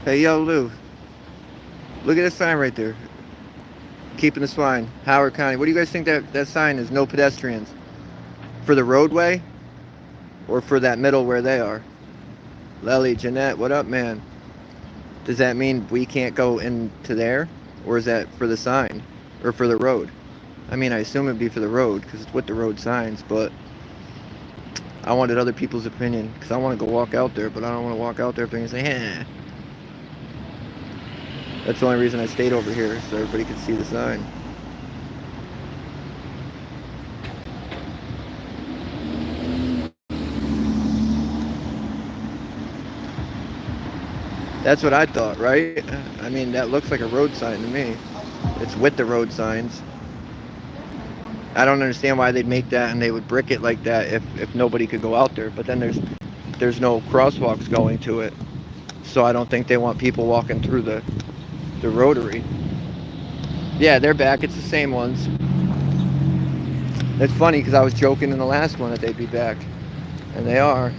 Hey, yo, Lou, look at that sign right there. Keeping the swine. Howard County. What do you guys think that sign is? No pedestrians. For the roadway or for that middle where they are? Lely, Jeanette, what up, man? Does that mean we can't go into there? Or is that for the sign? Or for the road? I mean, I assume it'd be for the road because it's with the road signs, but I wanted other people's opinion because I want to go walk out there, but I don't want to walk out there if they're going to say, eh. That's the only reason I stayed over here, so everybody could see the sign. That's what I thought, right? I mean, that looks like a road sign to me. It's with the road signs. I don't understand why they'd make that and they would brick it like that if nobody could go out there. But then there's no crosswalks going to it, so I don't think they want people walking through the rotary. Yeah, they're back. It's the same ones. It's funny because I was joking in the last one that they'd be back, and they are.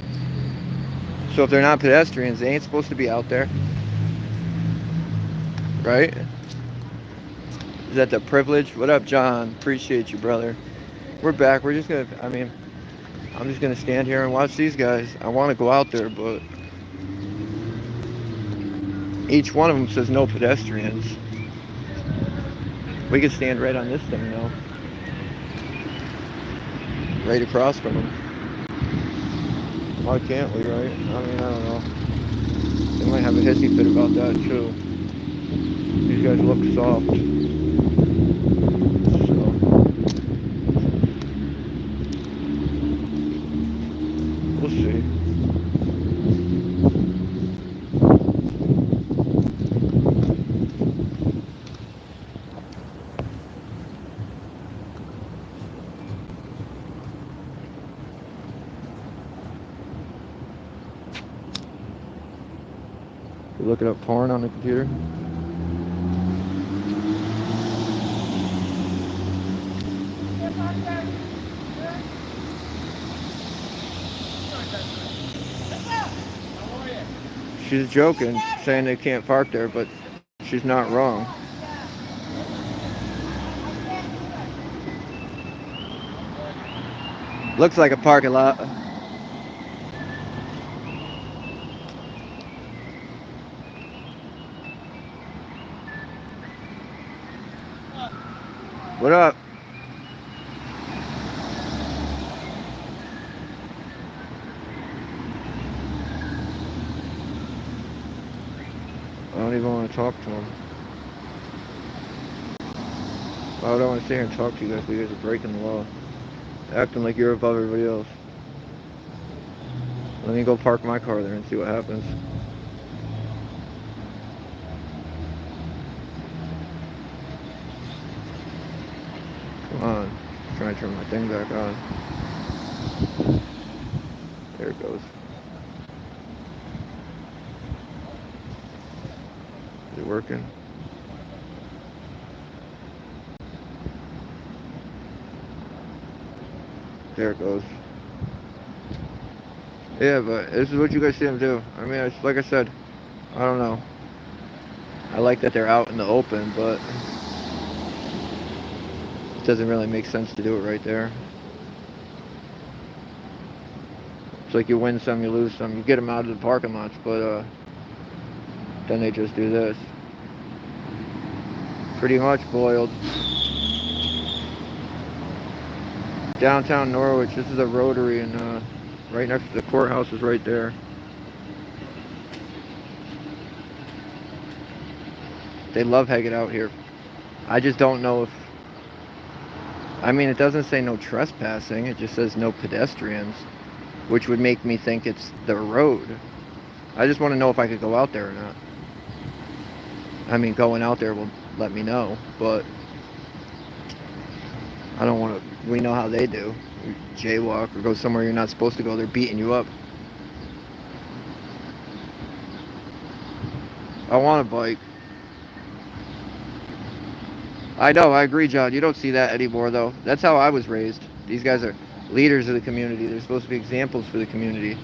So if they're not pedestrians, they ain't supposed to be out there, right? Is that the privilege? What up, John? Appreciate you, brother. We're back. We're just gonna. I mean, I'm just gonna stand here and watch these guys. I want to go out there, but each one of them says no pedestrians. We could stand right on this thing, though. Right across from them. Why can't we, right? I mean, I don't know. They might have a hissy fit about that, too. These guys look soft. So, we'll see. You looking up porn on the computer? She's joking, saying they can't park there, but she's not wrong. Looks like a parking lot. What up? I don't even want to talk to him. Why would I want to sit here and talk to you guys? You guys are breaking the law. Acting like you're above everybody else. Let me go park my car there and see what happens. Come on. I'm trying to turn my thing back on. There it goes. Is it working? There it goes. Yeah, but this is what you guys see them do. I mean, it's, like I said, I don't know. I like that they're out in the open, but it doesn't really make sense to do it right there. It's like you win some, you lose some. You get them out of the parking lots, but then they just do this. Pretty much boiled. Downtown Norwich. This is a rotary, and right next to the courthouse is right there. They love hanging out here. I just don't know if... I mean, it doesn't say no trespassing. It just says no pedestrians, which would make me think it's the road. I just want to know if I could go out there or not. I mean, going out there will let me know, but I don't want to... We know how they do. You jaywalk or go somewhere you're not supposed to go. They're beating you up. I want a bike. I know, I agree, John. You don't see that anymore, though. That's how I was raised. These guys are leaders of the community. They're supposed to be examples for the community.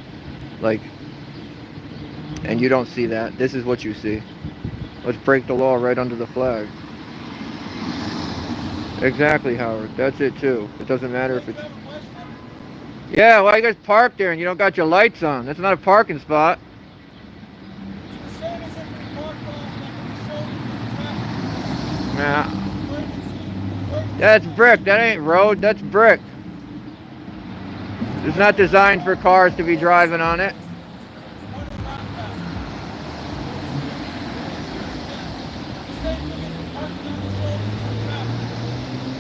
Like, And you don't see that. This is what you see. Let's break the law right under the flag. Exactly, Howard. That's it too. It doesn't matter if it's... Yeah, why you guys park there and you don't got your lights on? That's not a parking spot. Nah. That's brick. That ain't road. That's brick. It's not designed for cars to be driving on it.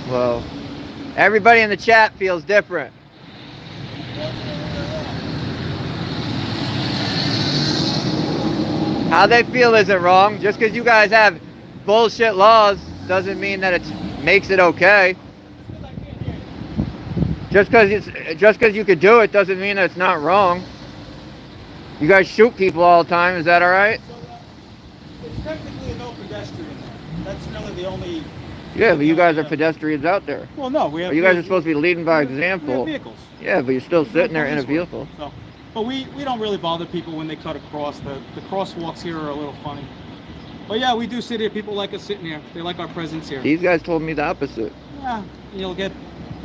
Well, everybody in the chat feels different. How they feel isn't wrong. Just because you guys have bullshit laws doesn't mean that it makes it okay. Just because you could do it doesn't mean that it's not wrong. You guys shoot people all the time. Is that all right? It's technically a no pedestrian. That's really the only... Yeah, but you guys are pedestrians out there. Well, no, we have... You guys are supposed to be leading by example. We have vehicles. Yeah, but you're still sitting there in a vehicle. So, but we don't really bother people when they cut across. The crosswalks here are a little funny. But yeah, we do sit here. People like us sitting here. They like our presence here. These guys told me the opposite. Yeah, you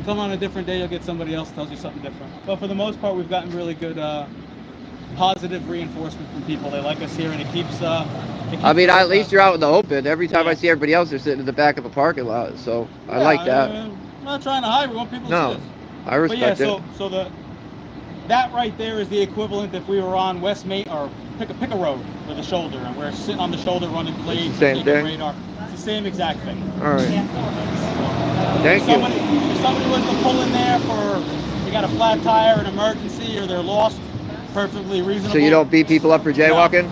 come on a different day, you'll get somebody else tells you something different. But for the most part, we've gotten really good positive reinforcement from people. They like us here, and it keeps I mean, at least you're out in the open. Every time I see everybody else, they're sitting in the back of a parking lot. So I like that. I'm not trying to hide. We want people to see us. I respect it. So that right there is the equivalent if we were on West Main or pick a road with a shoulder, and we're sitting on the shoulder running plates, same thing. Radar. It's the same exact thing. All right. Thank you. If somebody was to pull in there for they got a flat tire, an emergency, or they're lost, perfectly reasonable. So you don't beat people up for jaywalking?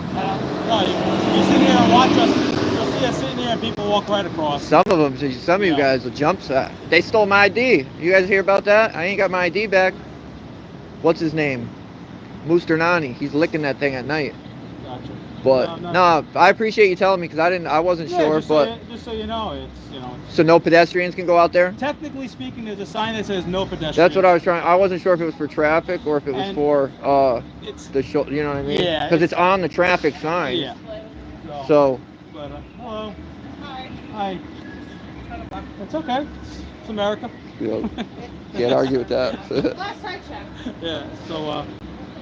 No, you sit here and watch us. You'll see us sitting here and people walk right across. Some of you guys will jump set. They stole my ID. You guys hear about that? I ain't got my ID back. What's his name? Musternani. He's licking that thing at night. Gotcha. But no, I appreciate you telling me because I wasn't sure. Just so you know, So no pedestrians can go out there? Technically speaking, there's a sign that says no pedestrians. That's what I was trying. I wasn't sure if it was for traffic or if it was for the show. You know what I mean? Yeah. Because it's on the traffic sign. Yeah. So. But hello. Hi. It's okay. It's America. Can't argue with that. Last I checked. Yeah. So,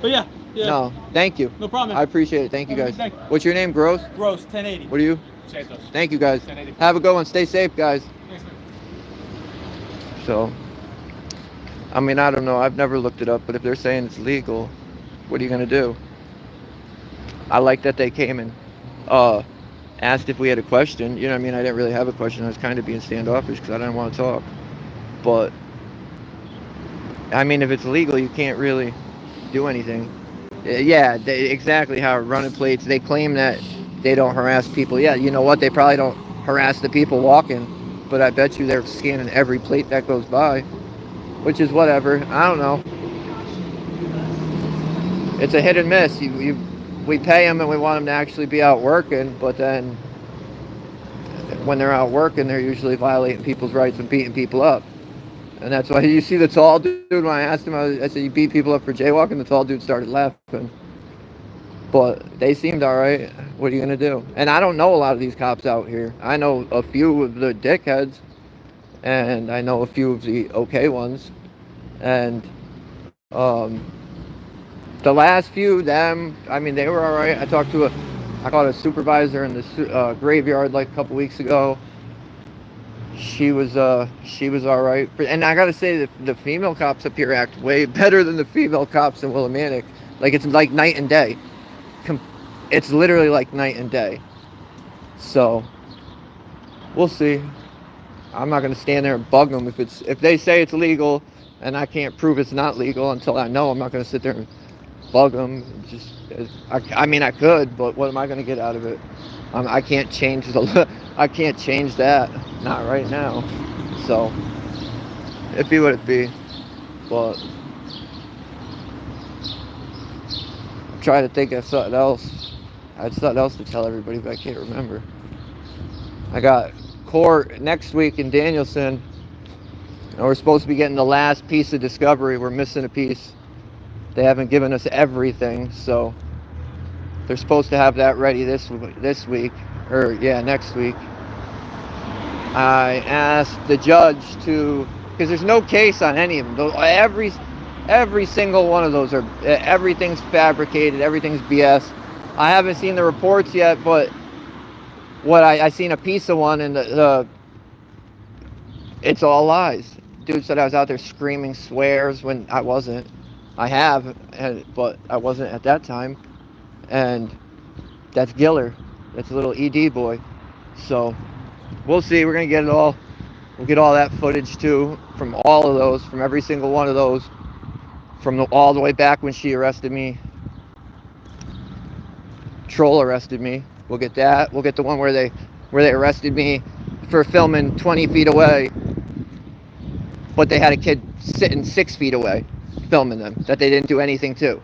but yeah. No, thank you. No problem. I appreciate it. Thank you guys. What's your name? Gross? Gross, 1080. What are you? Santos. Thank you guys. 1080. Have a good one. Stay safe, guys. Thanks, man. So, I mean, I don't know. I've never looked it up, but if they're saying it's legal, what are you going to do? I like that they came and asked if we had a question. You know what I mean? I didn't really have a question. I was kind of being standoffish because I didn't want to talk. But, I mean, if it's legal, you can't really do anything. Yeah, exactly how running plates. They claim that they don't harass people. Yeah, you know what? They probably don't harass the people walking, but I bet you they're scanning every plate that goes by, which is whatever. I don't know. It's a hit and miss. We pay them and we want them to actually be out working, but then when they're out working, they're usually violating people's rights and beating people up. And that's why you see the tall dude, when I asked him, I said, you beat people up for jaywalking? The tall dude started laughing. But they seemed all right. What are you going to do? And I don't know a lot of these cops out here. I know a few of the dickheads, and I know a few of the okay ones. And the last few, I mean, they were all right. I called a supervisor in the graveyard like a couple weeks ago. She was all right. And I gotta say that the female cops up here act way better than the female cops in Willimantic. Like, it's like night and day. It's literally like night and day. So we'll see. I'm not gonna stand there and bug them if they say it's legal and I can't prove it's not legal until I know. I'm not gonna sit there and bug them. I mean, I could, but what am I gonna get out of it? I can't change I can't change that. Not right now. So it'd be what it be. But I'm trying to think of something else. I had something else to tell everybody, but I can't remember. I got court next week in Danielson, and we're supposed to be getting the last piece of discovery. We're missing a piece. They haven't given us everything, so They're supposed to have that ready this week, or yeah, next week. I asked the judge to, because there's no case on any of them. Every single one of those everything's fabricated, everything's BS. I haven't seen the reports yet, but what I seen a piece of one, and it's all lies. Dude said I was out there screaming swears when I wasn't. But I wasn't at that time. And that's Giller. That's a little ED boy. So we'll see. We're gonna get it all. We'll get all that footage too, from all of those, from every single one of those, all the way back when she arrested me. Troll arrested me. We'll get that. We'll get the one where they arrested me for filming 20 feet away, but they had a kid sitting 6 feet away filming them that they didn't do anything to.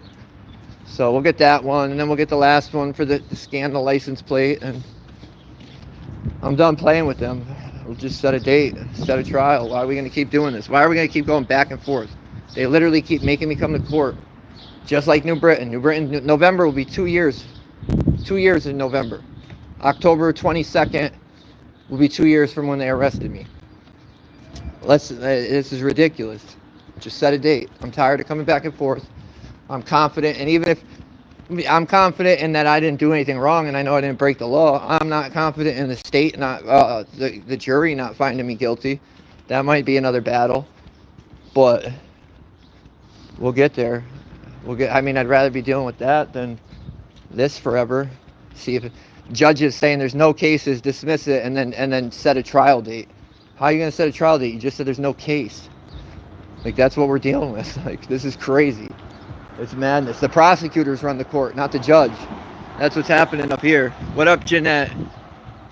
So we'll get that one, and then we'll get the last one for the scan the license plate, and I'm done playing with them. We'll just set a date, set a trial. Why are we going to keep doing this? Why are we going to keep going back and forth? They literally keep making me come to court, just like New Britain. November will be 2 years. 2 years in November. October 22nd will be 2 years from when they arrested me. This is ridiculous. Just set a date. I'm tired of coming back and forth. I'm confident, and even if I'm confident in that I didn't do anything wrong, and I know I didn't break the law, I'm not confident in the state, not the jury not finding me guilty. That might be another battle, but we'll get there. I mean, I'd rather be dealing with that than this forever. See if judges saying there's no cases, dismiss it, and then set a trial date. How are you going to set a trial date? You just said there's no case. Like, that's what we're dealing with. Like, this is crazy. It's madness. The prosecutors run the court, not the judge. That's what's happening up here. What up, Jeanette?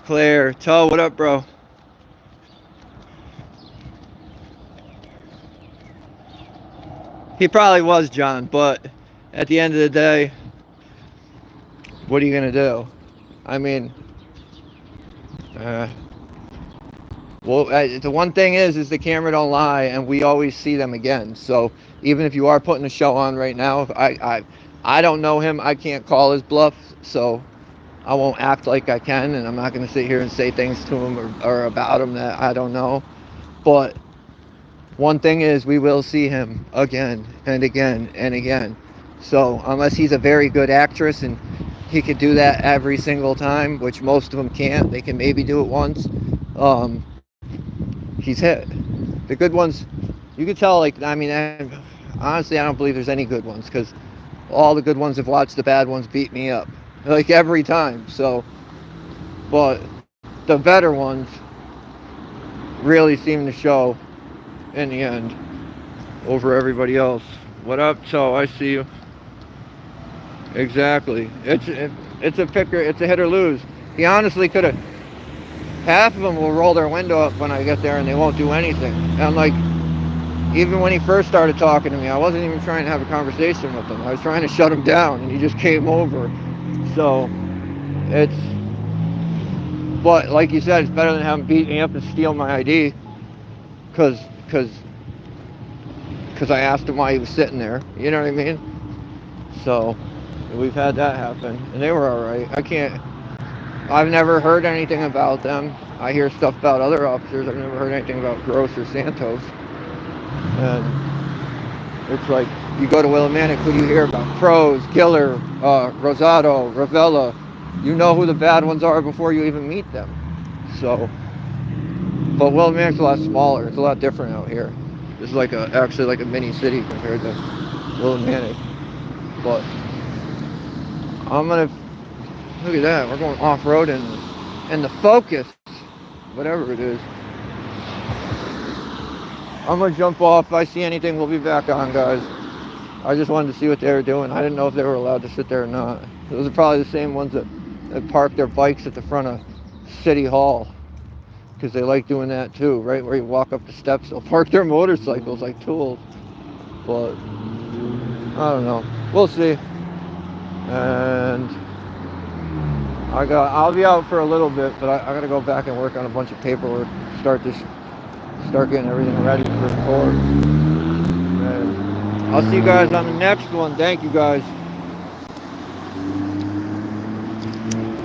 Claire, Toe, what up, bro? He probably was, John, but at the end of the day, what are you going to do? I mean, the one thing is the camera don't lie, and we always see them again. So even if you are putting a show on right now, if I don't know him, I can't call his bluff, so I won't act like I can, and I'm not going to sit here and say things to him or about him that I don't know. But one thing is, we will see him again and again and again. So unless he's a very good actress and he could do that every single time, which most of them can't, they can maybe do it once. He's hit. The good ones, you could tell, like, I mean, honestly, I don't believe there's any good ones, because all the good ones have watched the bad ones beat me up, like, every time. So, but the better ones really seem to show in the end over everybody else. What up, Toe? I see you. Exactly. It's a picker. It's a hit or lose. He honestly could have. Half of them will roll their window up when I get there, and they won't do anything. And like, even when he first started talking to me, I wasn't even trying to have a conversation with him. I was trying to shut him down, and he just came over. So but like you said, it's better than having beat me up and steal my ID, because I asked him why he was sitting there. You know what I mean? So we've had that happen, and they were all right. I've never heard anything about them. I hear stuff about other officers. I've never heard anything about Gross or Santos. And it's like, you go to Willimantic, who do you hear about? Pros, Giller, Rosado, Ravella. You know who the bad ones are before you even meet them. So, but Willimantic's a lot smaller. It's a lot different out here. This is actually like a mini city compared to Willimantic. But look at that, we're going off-road and the Focus, whatever it is. I'm going to jump off. If I see anything, we'll be back on, guys. I just wanted to see what they were doing. I didn't know if they were allowed to sit there or not. Those are probably the same ones that park their bikes at the front of City Hall, because they like doing that too, right where you walk up the steps. They'll park their motorcycles like tools. But I don't know. We'll see. And I'll be out for a little bit, but I gotta go back and work on a bunch of paperwork. Start getting everything ready for the court. And I'll see you guys on the next one. Thank you, guys.